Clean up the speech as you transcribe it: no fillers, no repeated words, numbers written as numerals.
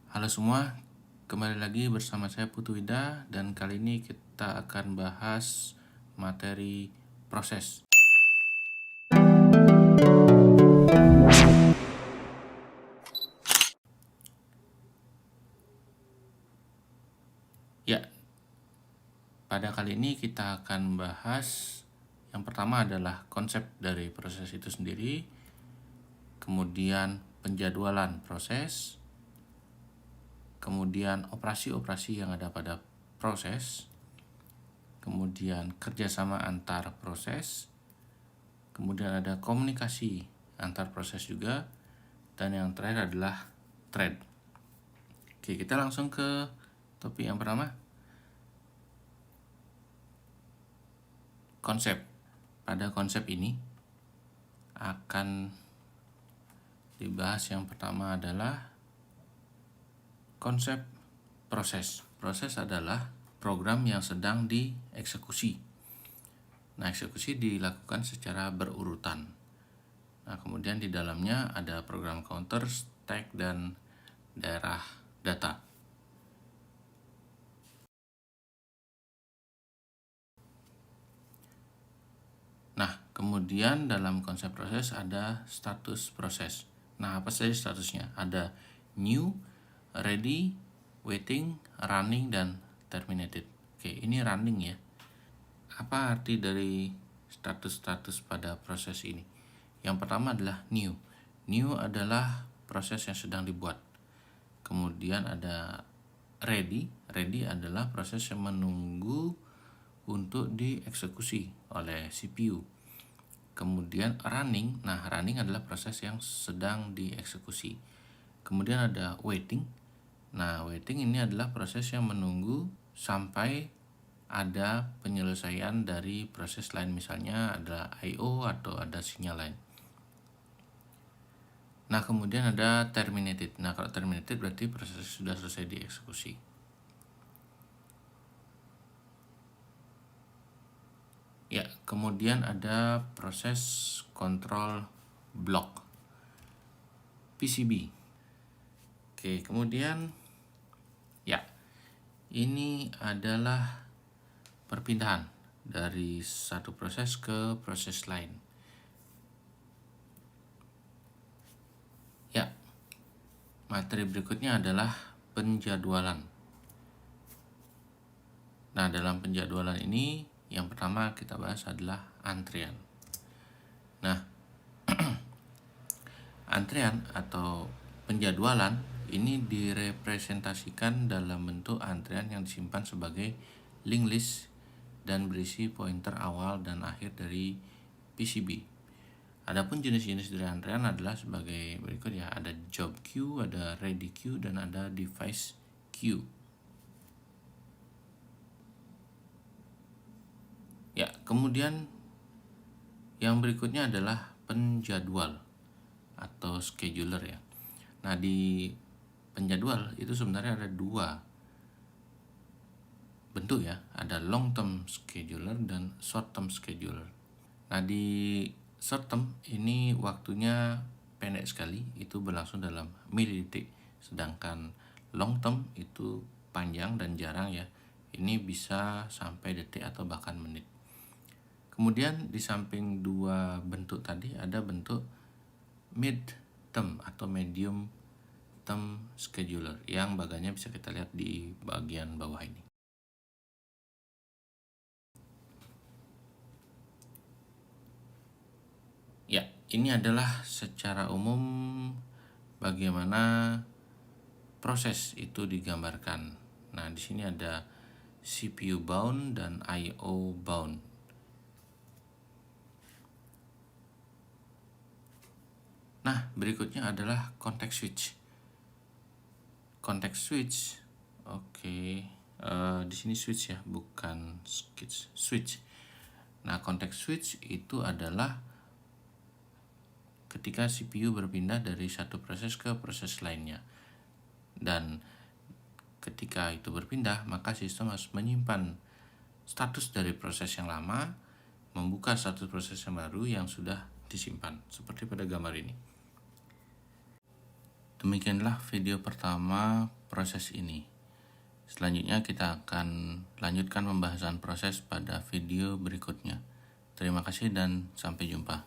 Halo semua, kembali lagi bersama saya Putu Wida dan kali ini kita akan bahas materi proses. Ya, pada kali ini kita akan bahas yang pertama adalah konsep dari proses itu sendiri, kemudian penjadwalan proses, kemudian operasi-operasi yang ada pada proses, kemudian kerjasama antar proses, kemudian ada komunikasi antar proses juga, dan yang terakhir adalah thread. Oke, kita langsung ke topik yang pertama. Konsep. Pada konsep ini akan dibahas yang pertama adalah konsep proses. Proses adalah program yang sedang dieksekusi. Nah, eksekusi dilakukan secara berurutan. Nah, kemudian di dalamnya ada program counter, stack, dan daerah data. Nah, kemudian dalam konsep proses ada status proses. Nah, apa saja statusnya? Ada new, ready, waiting, running, dan terminated. Oke, ini running ya. Apa arti dari status-status pada proses ini? Yang pertama adalah new. New adalah proses yang sedang dibuat. Kemudian ada ready. Ready adalah proses yang menunggu untuk dieksekusi oleh CPU. Kemudian running. Nah, running adalah proses yang sedang dieksekusi. Kemudian ada waiting. Nah, waiting ini adalah proses yang menunggu sampai ada penyelesaian dari proses lain, misalnya ada I/O atau ada sinyal lain. Nah, kemudian ada terminated. Nah, kalau terminated berarti proses sudah selesai dieksekusi. Ya, kemudian ada proses control block PCB. Oke, kemudian ya, ini adalah perpindahan dari satu proses ke proses lain. Ya, materi berikutnya adalah penjadwalan. Nah, dalam penjadwalan ini yang pertama kita bahas adalah antrian. Nah, antrian atau penjadwalan ini direpresentasikan dalam bentuk antrian yang disimpan sebagai linked list dan berisi pointer awal dan akhir dari PCB. Adapun jenis-jenis dari antrian adalah sebagai berikut ya, ada job queue, ada ready queue, dan ada device queue. Ya, kemudian yang berikutnya adalah penjadwal atau scheduler ya. Nah, di penjadwal itu sebenarnya ada dua bentuk ya, ada long term scheduler dan short term scheduler. Nah, di short term ini waktunya pendek sekali, itu berlangsung dalam milidetik, sedangkan long term itu panjang dan jarang ya, ini bisa sampai detik atau bahkan menit. Kemudian di samping dua bentuk tadi ada bentuk mid term atau medium term scheduler yang bagannya bisa kita lihat di bagian bawah ini. Ya, ini adalah secara umum bagaimana proses itu digambarkan. Nah, di sini ada CPU bound dan I/O bound. Nah, berikutnya adalah context switch. Context switch, oke, di sini switch ya, bukan switch. Nah, context switch itu adalah ketika CPU berpindah dari satu proses ke proses lainnya. Dan ketika itu berpindah, maka sistem harus menyimpan status dari proses yang lama, membuka status proses yang baru yang sudah disimpan, seperti pada gambar ini. Demikianlah video pertama proses ini. Selanjutnya kita akan lanjutkan pembahasan proses pada video berikutnya. Terima kasih dan sampai jumpa.